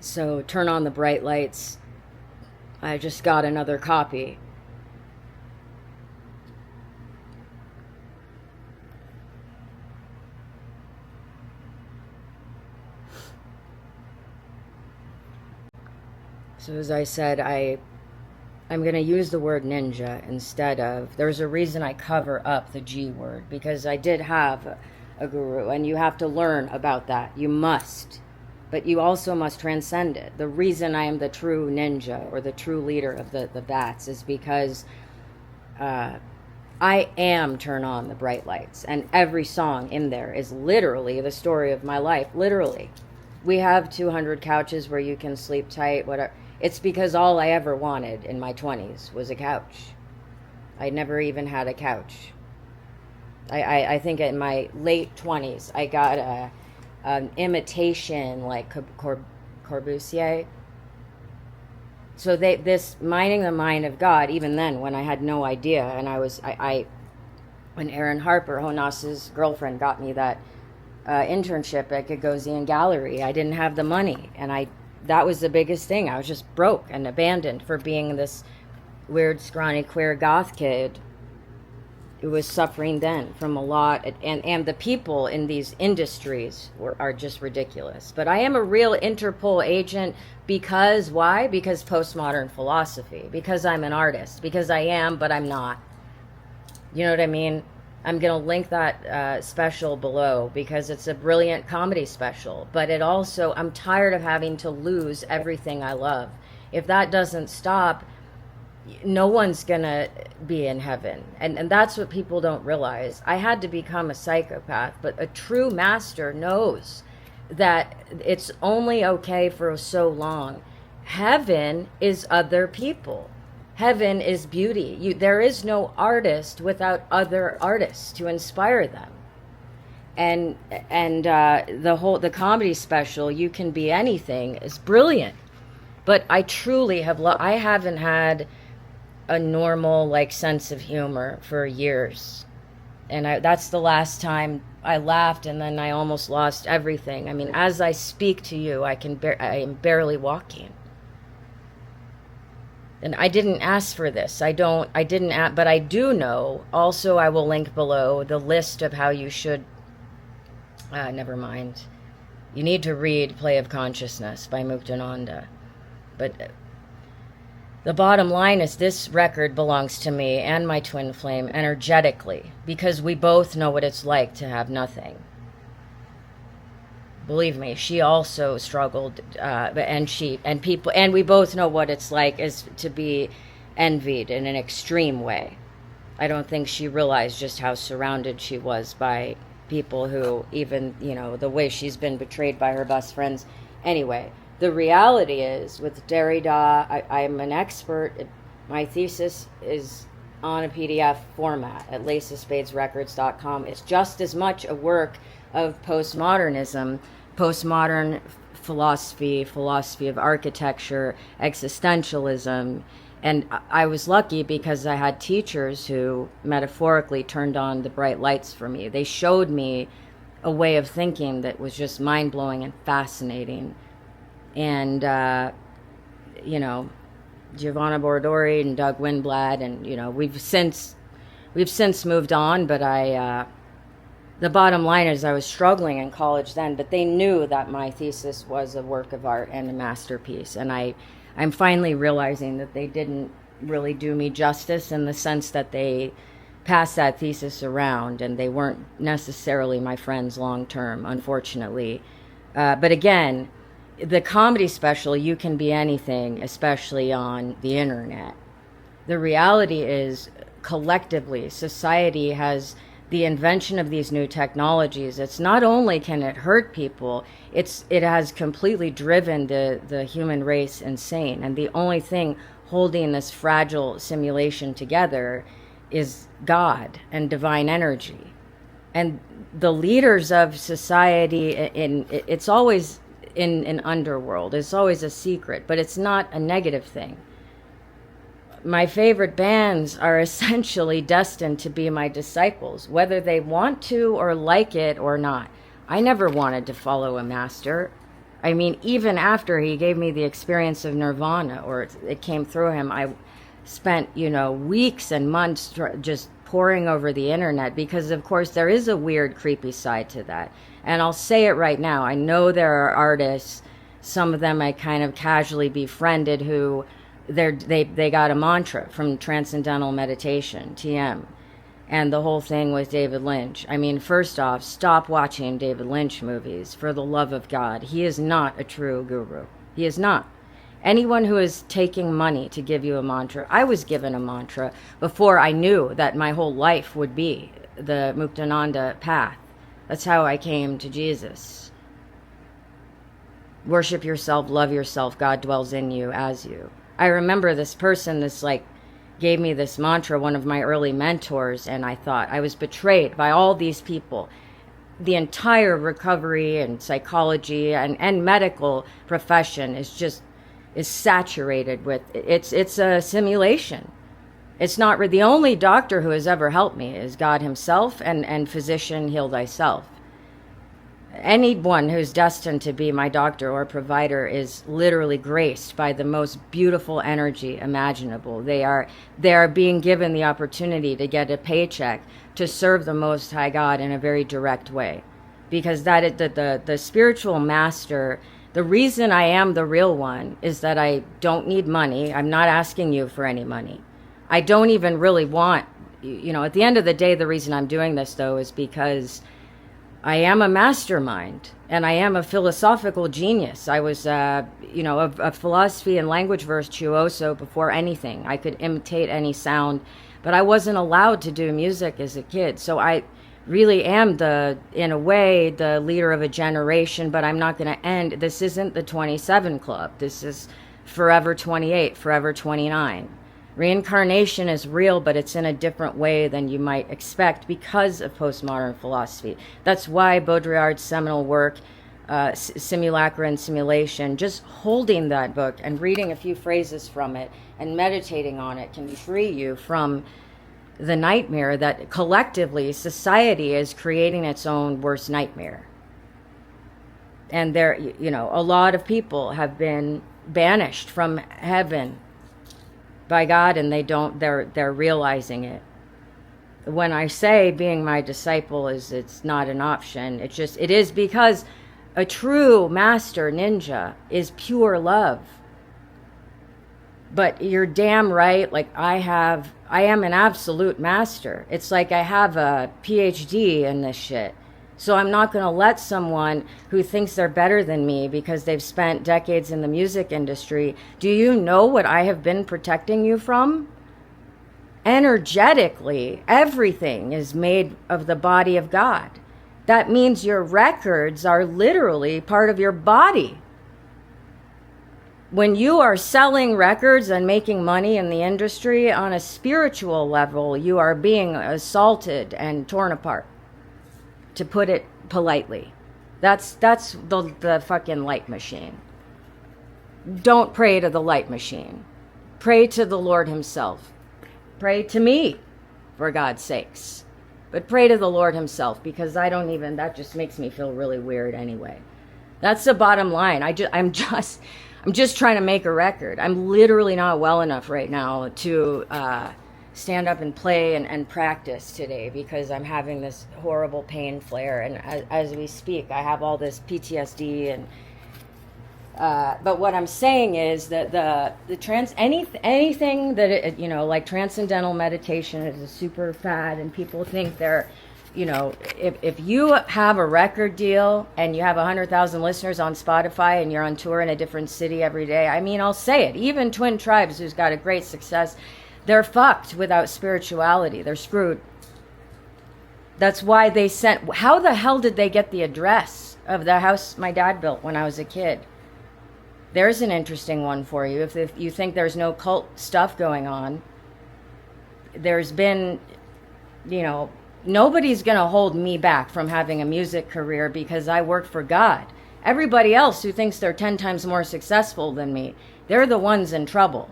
So turn on the bright lights. I just got another copy. So as I said, I'm going to use the word ninja instead of, there's a reason I cover up the G word, because I did have a guru, and you have to learn about that. You must. But you also must transcend it. The reason I am the true ninja, or the true leader of the bats, is because I am Turn On the Bright Lights. And every song in there is literally the story of my life. Literally. We have 200 couches where you can sleep tight, whatever. It's because all I ever wanted in my 20s was a couch. I never even had a couch. I think in my late 20s, I got an imitation like Corbusier. So this mining the mind of God, even then when I had no idea, and when Aaron Harper, Honas's girlfriend, got me that internship at 𝔠𝤬𝔲𝔥, I didn't have the money, and that was the biggest thing. I was just broke and abandoned for being this weird, scrawny, queer goth kid who was suffering then from a lot. And the people in these industries are just ridiculous. But I am a real Interpol agent because, why? Because postmodern philosophy. Because I'm an artist. Because I am, but I'm not. You know what I mean? I'm going to link that special below because it's a brilliant comedy special. But it also, I'm tired of having to lose everything I love. If that doesn't stop, no one's going to be in heaven. And that's what people don't realize. I had to become a psychopath, but a true master knows that it's only okay for so long. Heaven is other people. Heaven is beauty. There is no artist without other artists to inspire them. And the comedy special, You Can Be Anything, is brilliant. But I truly I haven't had a normal sense of humor for years. And that's the last time I laughed, and then I almost lost everything. I mean, as I speak to you, I am barely walking. And I didn't ask for this. But I do know. Also, I will link below the list of how you should. Never mind. You need to read Play of Consciousness by Muktananda. But the bottom line is this record belongs to me and my twin flame energetically, because we both know what it's like to have nothing. Believe me, she also struggled, and we both know what it's like is to be envied in an extreme way. I don't think she realized just how surrounded she was by people who, even, the way she's been betrayed by her best friends. Anyway, the reality is, with Derrida, I'm an expert. My thesis is on a PDF format at laceofspadesrecords.com. It's just as much a work of postmodernism, postmodern philosophy of architecture, existentialism. And I was lucky because I had teachers who metaphorically turned on the bright lights for me. They showed me a way of thinking that was just mind-blowing and fascinating. And, Giovanna Bordori and Doug Winblad, and, we've since moved on, but the bottom line is I was struggling in college then, but they knew that my thesis was a work of art and a masterpiece. And I'm finally realizing that they didn't really do me justice in the sense that they passed that thesis around, and they weren't necessarily my friends long term, unfortunately. But again, the comedy special, You Can Be Anything, especially on the internet. The reality is, collectively, society has the invention of these new technologies. It's not only can it hurt people, it has completely driven the human race insane. And the only thing holding this fragile simulation together is God and divine energy. And the leaders of society, it's always in an underworld. It's always a secret, but it's not a negative thing. My favorite bands are essentially destined to be my disciples, whether they want to or like it or not. I never wanted to follow a master. I mean, even after he gave me the experience of nirvana, or it came through him, I spent, weeks and months just poring over the internet, because of course there is a weird, creepy side to that. And I'll say it right now, I know there are artists, some of them I kind of casually befriended, who they got a mantra from Transcendental Meditation, TM. And the whole thing with David Lynch. I mean, first off, stop watching David Lynch movies, for the love of God. He is not a true guru. He is not. Anyone who is taking money to give you a mantra, I was given a mantra before I knew that my whole life would be the Muktananda path. That's how I came to Jesus. Worship yourself, love yourself, God dwells in you as you. I remember this person, gave me this mantra, one of my early mentors, and I thought I was betrayed by all these people. The entire recovery and psychology and medical profession is saturated with, it's a simulation. It's not, the only doctor who has ever helped me is God himself, and physician, heal thyself. Anyone who's destined to be my doctor or provider is literally graced by the most beautiful energy imaginable. They are being given the opportunity to get a paycheck to serve the Most High God in a very direct way. Because the spiritual master, the reason I am the real one is that I don't need money. I'm not asking you for any money. I don't even really want, at the end of the day, the reason I'm doing this, though, is because I am a mastermind, and I am a philosophical genius. I was, a philosophy and language virtuoso before anything. I could imitate any sound, but I wasn't allowed to do music as a kid. So I really am in a way, the leader of a generation, but I'm not going to end. This isn't the 27 Club. This is forever 28, forever 29. Reincarnation is real, but it's in a different way than you might expect because of postmodern philosophy. That's why Baudrillard's seminal work, Simulacra and Simulation, just holding that book and reading a few phrases from it and meditating on it can free you from the nightmare that collectively society is creating its own worst nightmare. And there, a lot of people have been banished from heaven by God, and they're realizing it. When I say being my disciple it's not an option, it is because a true master ninja is pure love. But you're damn right, I am an absolute master. It's like I have a PhD in this shit. So I'm not going to let someone who thinks they're better than me because they've spent decades in the music industry. Do you know what I have been protecting you from? Energetically, everything is made of the body of God. That means your records are literally part of your body. When you are selling records and making money in the industry on a spiritual level, you are being assaulted and torn apart. To put it politely. That's the fucking light machine. Don't pray to the light machine. Pray to the Lord himself. Pray to me, for God's sakes. But pray to the Lord himself, because that just makes me feel really weird anyway. That's the bottom line. I'm just trying to make a record. I'm literally not well enough right now to stand up and play and practice today, because I'm having this horrible pain flare, and as we speak I have all this PTSD, and but what I'm saying is that anything that like transcendental meditation is a super fad, and people think they're, if you have a record deal and you have 100,000 listeners on Spotify and you're on tour in a different city every day, I'll say it, even Twin Tribes, who's got a great success, they're fucked without spirituality. They're screwed. That's why how the hell did they get the address of the house my dad built when I was a kid? There's an interesting one for you. If you think there's no cult stuff going on, there's been, nobody's going to hold me back from having a music career because I work for God. Everybody else who thinks they're 10 times more successful than me, they're the ones in trouble.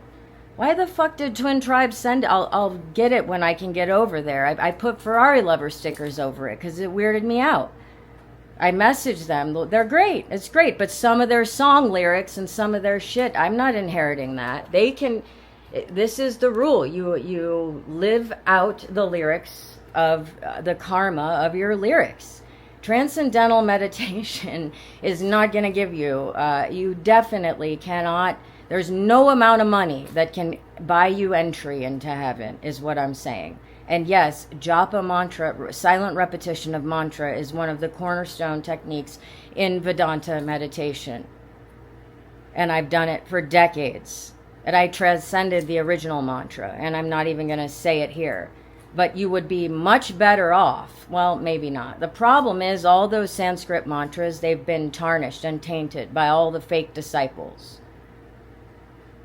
Why the fuck did Twin Tribes send? I'll get it when I can get over there. I put Ferrari lover stickers over it because it weirded me out. I message them. They're great. It's great. But some of their song lyrics and some of their shit, I'm not inheriting that. They can, this is the rule. You live out the lyrics of the karma of your lyrics. Transcendental meditation is not going to give you, you definitely cannot, there's no amount of money that can buy you entry into heaven, is what I'm saying. And yes, japa mantra, silent repetition of mantra, is one of the cornerstone techniques in Vedanta meditation. And I've done it for decades. And I transcended the original mantra, and I'm not even going to say it here. But you would be much better off. Well, maybe not. The problem is all those Sanskrit mantras, they've been tarnished and tainted by all the fake disciples.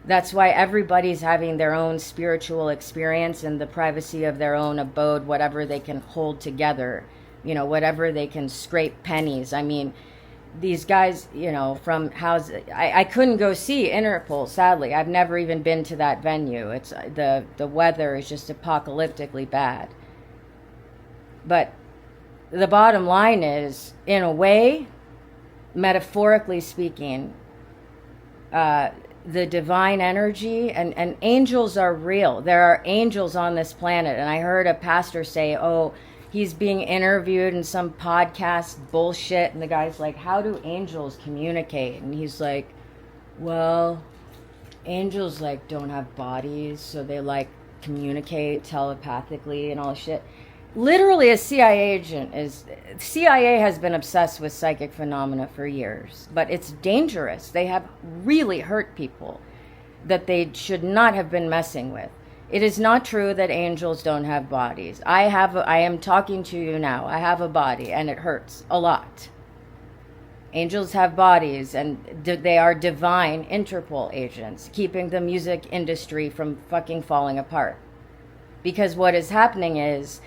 That's why everybody's having their own spiritual experience in the privacy of their own abode, whatever they can hold together, you know, whatever they can scrape pennies. I mean, these guys, you know, from houses, I couldn't go see Interpol, sadly. I've never even been to that venue. It's the weather is just apocalyptically bad. But the bottom line is, in a way, metaphorically speaking, the divine energy and angels are real. There are angels on this planet. And I heard a pastor say, oh, he's being interviewed in some podcast bullshit. And the guy's like, how do angels communicate? And he's like, well, angels like don't have bodies. So they like communicate telepathically and all this shit. Literally a CIA has been obsessed with psychic phenomena for years, but it's dangerous. They have really hurt people that they should not have been messing with. It is not true that angels don't have bodies. I am talking to you now. I have a body and it hurts a lot. Angels have bodies and they are divine interpol agents, keeping the music industry from fucking falling apart. Because what is happening is,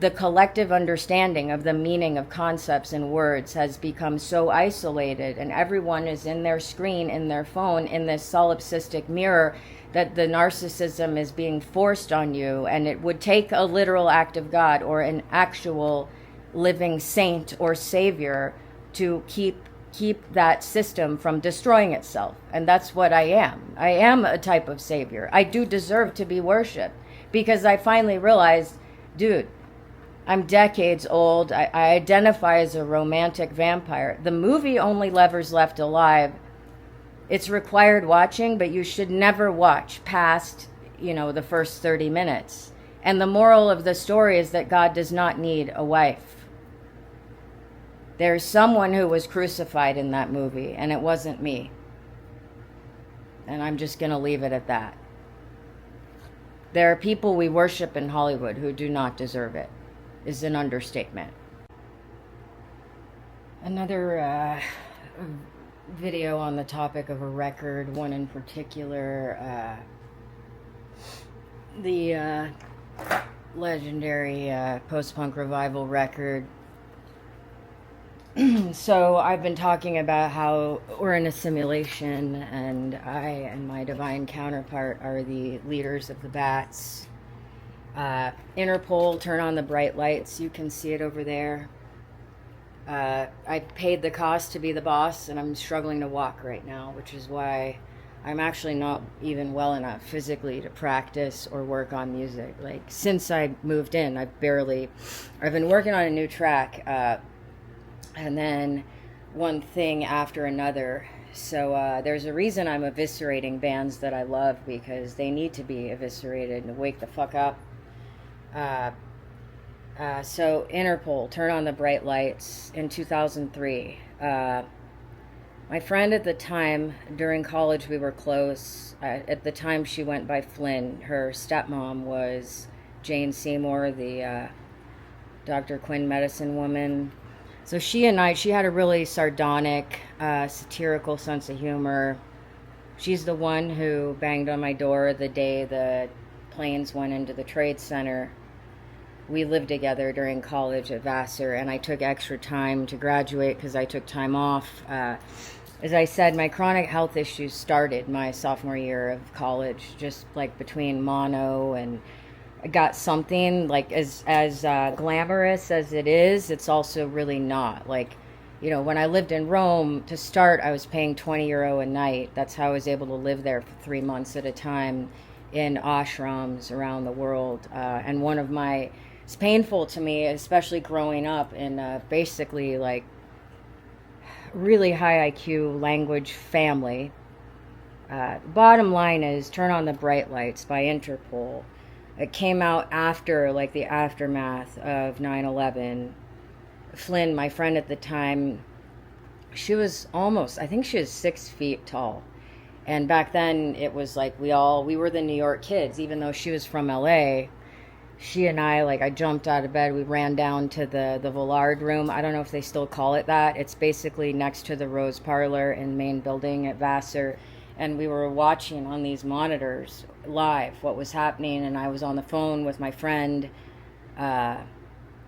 the collective understanding of the meaning of concepts and words has become so isolated, and everyone is in their screen, in their phone, in this solipsistic mirror, that the narcissism is being forced on you. And it would take a literal act of God or an actual living saint or savior to keep that system from destroying itself. And that's what I am. I am a type of savior. I do deserve to be worshipped, because I finally realized, dude, I'm decades old. I identify as a romantic vampire. The movie Only Lovers Left Alive, it's required watching, but you should never watch past, you know, the first 30 minutes. And the moral of the story is that God does not need a wife. There's someone who was crucified in that movie, and it wasn't me. And I'm just going to leave it at that. There are people we worship in Hollywood who do not deserve it. Is an understatement. Another video on the topic of a record, one in particular, the legendary post-punk revival record. So I've been talking about how we're in a simulation, and I and my divine counterpart are the leaders of the bats. Interpol, turn on the bright lights. You can see it over there. I paid the cost to be the boss, and I'm struggling to walk right now, which is why I'm actually not even well enough physically to practice or work on music. Like, since I moved in, I've been working on a new track, and then one thing after another. So there's a reason I'm eviscerating bands that I love, because they need to be eviscerated and wake the fuck up. So Interpol, turn on the bright lights, in 2003. My friend at the time, during college we were close. At the time she went by Flynn. Her stepmom was Jane Seymour, the Dr. Quinn medicine woman. So she had a really sardonic, satirical sense of humor. She's the one who banged on my door the day the planes went into the Trade Center. We lived together during college at Vassar, and I took extra time to graduate because I took time off. As I said, my chronic health issues started my sophomore year of college, just like between mono and I got something like as glamorous as it is, it's also really not. Like, when I lived in Rome, to start, I was paying €20 a night. That's how I was able to live there for 3 months at a time in ashrams around the world. And it's painful to me, especially growing up in basically like really high IQ language family. Bottom line is Turn on the Bright Lights by Interpol. It came out after like the aftermath of 9/11. Flynn, my friend at the time, she was I think she was 6 feet tall. And back then it was like we were the New York kids, even though she was from LA. She and I jumped out of bed. We ran down to the Wyland room. I don't know if they still call it that. It's basically next to the Rose Parlor in the main building at Vassar. And we were watching on these monitors live what was happening. And I was on the phone with my friend,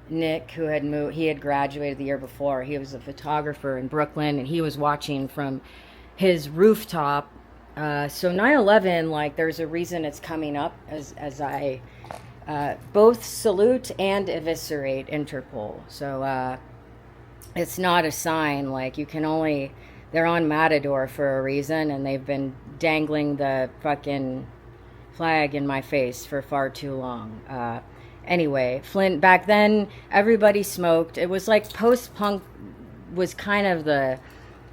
Nick, who had moved. He had graduated the year before. He was a photographer in Brooklyn, and he was watching from his rooftop. So 9/11, there's a reason it's coming up as I both salute and eviscerate Interpol. So it's not a sign. They're on Matador for a reason, and they've been dangling the fucking flag in my face for far too long. Anyway, Flint, back then, everybody smoked. It was like post-punk was kind of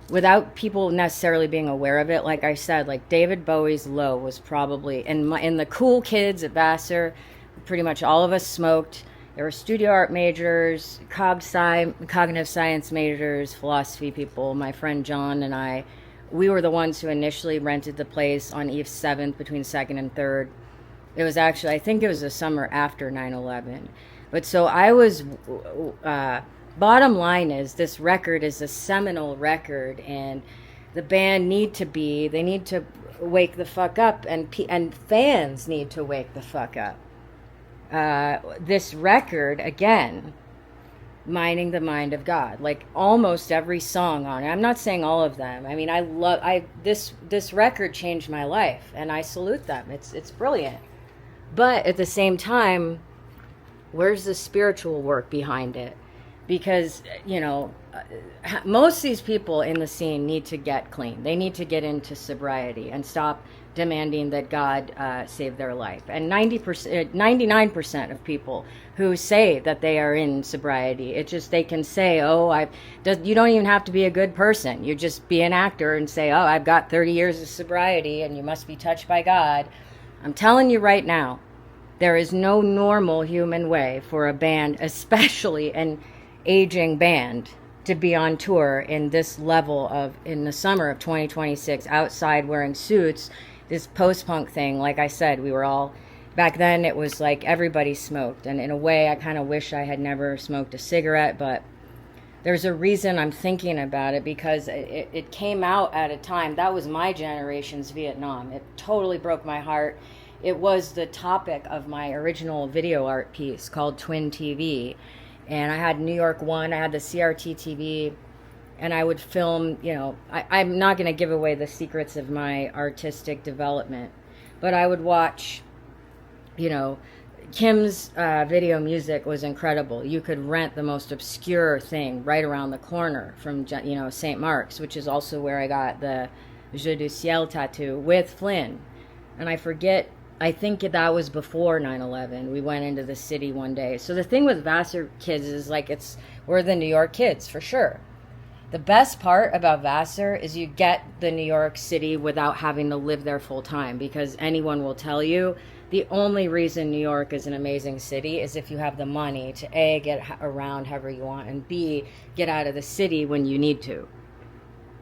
without people necessarily being aware of it. Like I said, David Bowie's Low was probably, in the cool kids at Vassar, pretty much all of us smoked. There were studio art majors, cognitive science majors, philosophy people. My friend John and I, we were the ones who initially rented the place on East 7th between 2nd and 3rd. It was actually, I think it was the summer after 9/11. But so I was, bottom line is this record is a seminal record, and the band they need to wake the fuck up, and fans need to wake the fuck up. This record, again, Minding the Mind of God, almost every song on it. I'm not saying all of them. I mean, this record changed my life, and I salute them. It's brilliant. But at the same time, where's the spiritual work behind it? Because, most of these people in the scene need to get clean. They need to get into sobriety and stop demanding that God save their life. And 99% of people who say that they are in sobriety, they can say, you don't even have to be a good person. You just be an actor and say, I've got 30 years of sobriety and you must be touched by God. I'm telling you right now, there is no normal human way for a band, especially an aging band, to be on tour in this level in the summer of 2026, outside wearing suits, this post-punk thing. Like I said, we were all, back then it was like everybody smoked. And in a way, I kind of wish I had never smoked a cigarette, but there's a reason I'm thinking about it, because it came out at a time, that was my generation's Vietnam. It totally broke my heart. It was the topic of my original video art piece called Twin TV. And I had New York One, I had the CRT TV, and I would film, I'm not going to give away the secrets of my artistic development, but I would watch, Kim's video music was incredible. You could rent the most obscure thing right around the corner from, St. Mark's, which is also where I got the 𝔰𝔬𝔲𝔢 tattoo with Flynn. And I think that was before 9/11. We went into the city one day. So the thing with Vassar kids is we're the New York kids for sure. The best part about Vassar is you get the New York City without having to live there full time, because anyone will tell you the only reason New York is an amazing city is if you have the money to A, get around however you want, and B, get out of the city when you need to.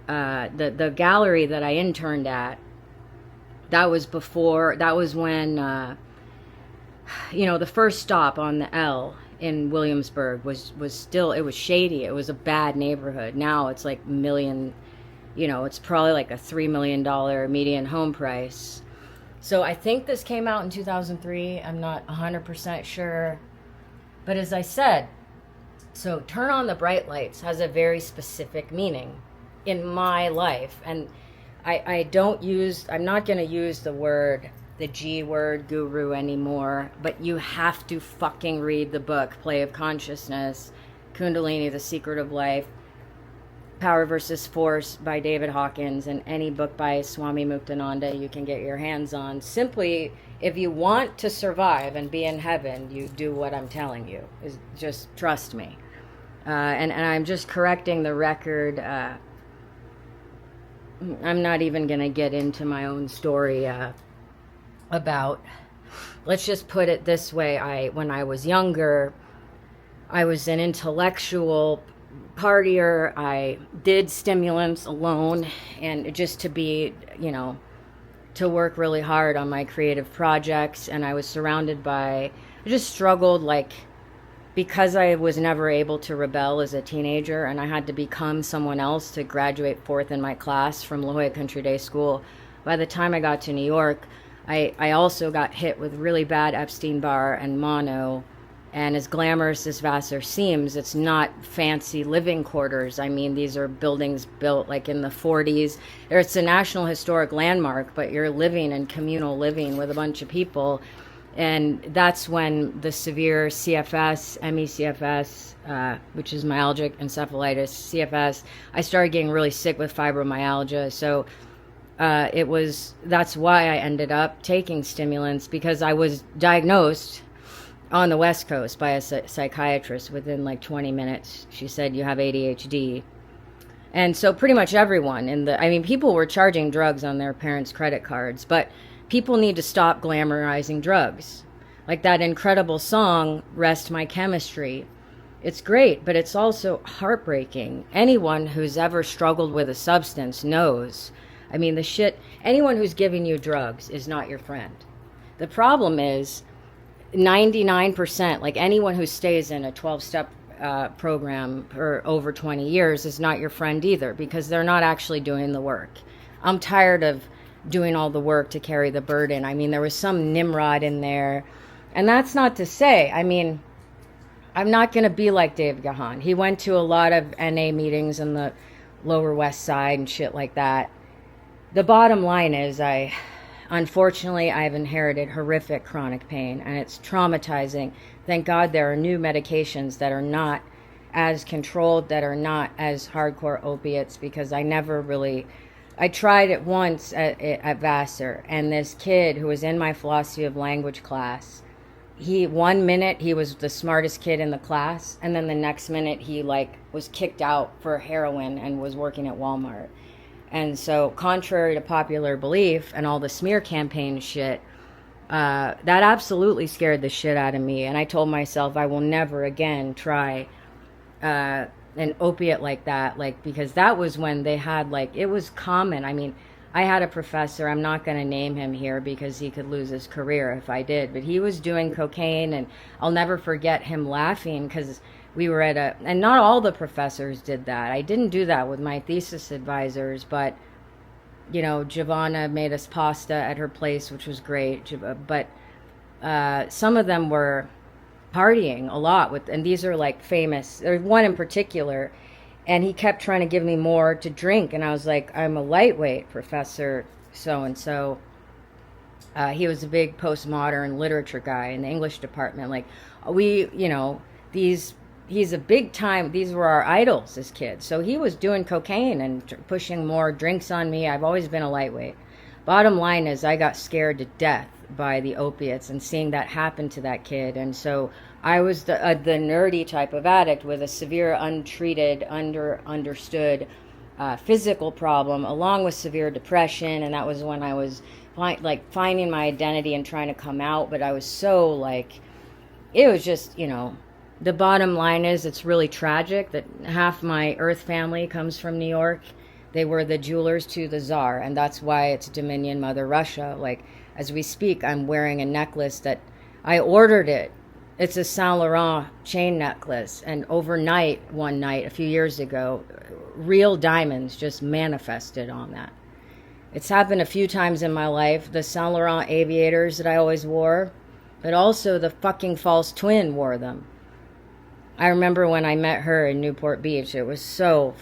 The gallery that I interned at, that was when, the first stop on the L in Williamsburg was still, it was shady. It was a bad neighborhood. Now it's like it's probably like a $3 million median home price. So I think this came out in 2003. I'm not 100% sure. But as I said, so Turn on the Bright Lights has a very specific meaning in my life. And I'm not going to use the G word, guru anymore, but you have to fucking read the book, Play of Consciousness, Kundalini, The Secret of Life. Power versus Force by David Hawkins, and any book by 𝔰𝔬𝔲𝔢𝔫𝔥 you can get your hands on. Simply, if you want to survive and be in heaven, you do what I'm telling you. Just trust me. And I'm just correcting the record. I'm not even going to get into my own story about, let's just put it this way. When I was younger, I was an intellectual partier. I did stimulants alone, and just to be, to work really hard on my creative projects. And I was surrounded by, I just struggled, because I was never able to rebel as a teenager, and I had to become someone else to graduate fourth in my class from La Jolla Country Day School. By the time I got to New York, I also got hit with really bad Epstein-Barr and mono. And as glamorous as Vassar seems, it's not fancy living quarters. I mean, these are buildings built in the 40s. It's a National Historic Landmark, but you're living in communal living with a bunch of people. And that's when the severe CFS, ME-CFS, which is myalgic encephalitis, CFS, I started getting really sick with fibromyalgia. So that's why I ended up taking stimulants, because I was diagnosed on the West Coast by a psychiatrist within 20 minutes. She said, you have ADHD. And so pretty much everyone people were charging drugs on their parents' credit cards, but people need to stop glamorizing drugs. Like that incredible song, Rest My Chemistry. It's great, but it's also heartbreaking. Anyone who's ever struggled with a substance knows. Anyone who's giving you drugs is not your friend. The problem is, 99%, anyone who stays in a 12-step program for over 20 years is not your friend either, because they're not actually doing the work. I'm tired of doing all the work to carry the burden. There was some Nimrod in there. And that's not to say, I'm not going to be like Dave Gahan. He went to a lot of NA meetings in the Lower West Side and shit like that. The bottom line is, unfortunately, I've inherited horrific chronic pain, and it's traumatizing. Thank God there are new medications that are not as controlled, that are not as hardcore opiates, because I tried it once at Vassar, and this kid who was in my philosophy of language class, 1 minute he was the smartest kid in the class, and then the next minute he was kicked out for heroin and was working at Walmart. And so, contrary to popular belief and all the smear campaign shit, that absolutely scared the shit out of me. And I told myself I will never again try an opiate like that, because that was when they had, it was common. I had a professor, I'm not going to name him here because he could lose his career if I did, but he was doing cocaine, and I'll never forget him laughing, because we were and not all the professors did that. I didn't do that with my thesis advisors, but, Giovanna made us pasta at her place, which was great. But some of them were partying a lot and these are famous. There's one in particular, and he kept trying to give me more to drink. And I was like, I'm a lightweight, Professor so-and-so. He was a big postmodern literature guy in the English department. He's a big time, these were our idols as kids. So he was doing cocaine and pushing more drinks on me. I've always been a lightweight. Bottom line is, I got scared to death by the opiates and seeing that happen to that kid. And so I was the nerdy type of addict with a severe, untreated, understood physical problem, along with severe depression. And that was when I was finding my identity and trying to come out. But I was so it was just, the bottom line is, it's really tragic that half my Earth family comes from New York. They were the jewelers to the Tsar, and that's why it's Dominion Mother Russia. As we speak, I'm wearing a necklace that I ordered it. It's a Saint Laurent chain necklace, and overnight, one night, a few years ago, real diamonds just manifested on that. It's happened a few times in my life. The Saint Laurent aviators that I always wore, but also the fucking false twin wore them. I remember when I met her in Newport Beach, it was so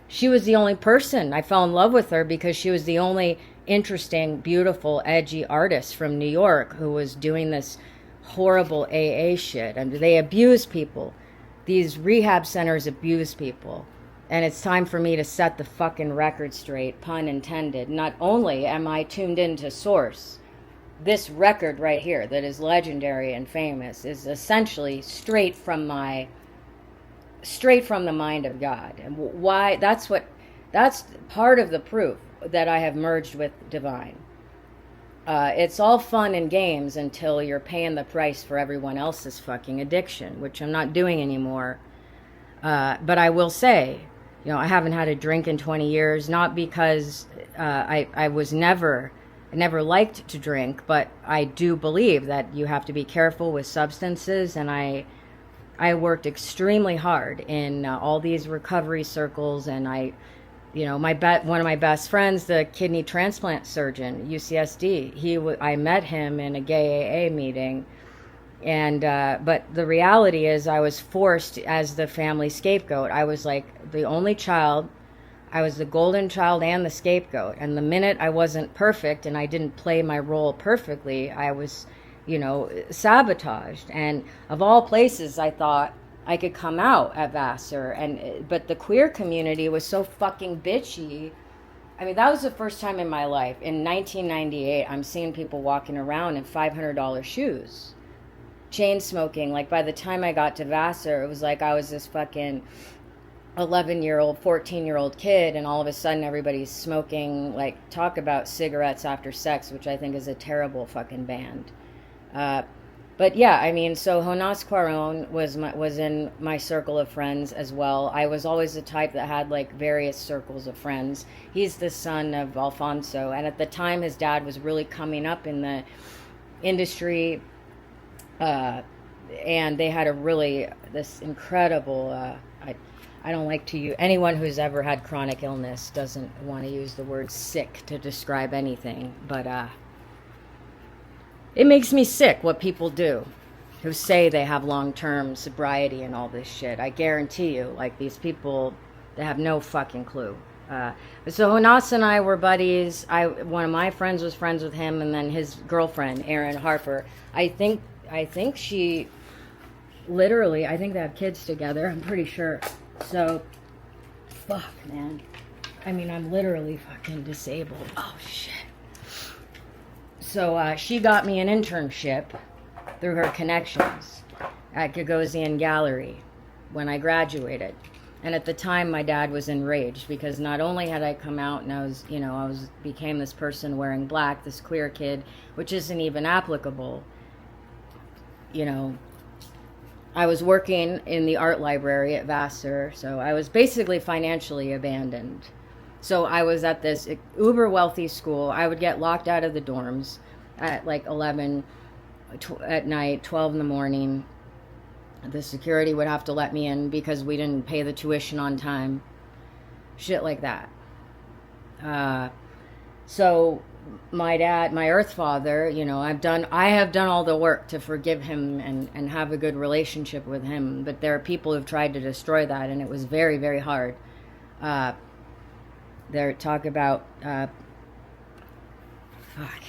she was the only person. I fell in love with her because she was the only interesting, beautiful, edgy artist from New York who was doing this horrible AA shit. And they abuse people. These rehab centers abuse people. And it's time for me to set the fucking record straight, pun intended. Not only am I tuned into source, this record right here that is legendary and famous is essentially straight from the mind of God. And why? That's part of the proof that I have merged with divine. It's all fun and games until you're paying the price for everyone else's fucking addiction, which I'm not doing anymore. But I will say, I haven't had a drink in 20 years, not because I never liked to drink, but I do believe that you have to be careful with substances, and I worked extremely hard in all these recovery circles, and one of my best friends, the kidney transplant surgeon, UCSD, I met him in a gay AA meeting, and but the reality is I was forced as the family scapegoat. I was like the only child. I was the golden child and the scapegoat. And the minute I wasn't perfect and I didn't play my role perfectly, I was, sabotaged. And of all places, I thought I could come out at Vassar. But the queer community was so fucking bitchy. I mean, that was the first time in my life. In 1998, I'm seeing people walking around in $500 shoes, chain smoking. Like, by the time I got to Vassar, it was like I was this fucking 11-year-old, 14-year-old kid, and all of a sudden everybody's smoking, like, talk about cigarettes after sex, which I think is a terrible fucking band. But yeah, I mean, so 𝔞𝔫𝔡�𝔢 was in my circle of friends as well. I was always the type that had, like, various circles of friends. He's the son of Alfonso, and at the time his dad was really coming up in the industry, and they had this incredible, I don't like to use, anyone who's ever had chronic illness doesn't want to use the word sick to describe anything, but it makes me sick what people do who say they have long-term sobriety and all this shit. I guarantee you, like, these people, they have no fucking clue. So Jonas and I were buddies. One of my friends was friends with him, and then his girlfriend, Erin Harper. I think she literally, I think they have kids together, I'm pretty sure. So, fuck, man. I mean, I'm literally fucking disabled. Oh, shit. So, she got me an internship through her connections at Gagosian Gallery when I graduated. And at the time, my dad was enraged because not only had I come out and I became this person wearing black, this queer kid, which isn't even applicable, I was working in the art library at Vassar, so I was basically financially abandoned. So I was at this uber wealthy school. I would get locked out of the dorms at like 11 at night, 12 in the morning. The security would have to let me in because we didn't pay the tuition on time. Shit like that. So my dad, my earth father, I have done all the work to forgive him and have a good relationship with him, but there are people who've tried to destroy that, and it was very, very hard. Talk about fuck.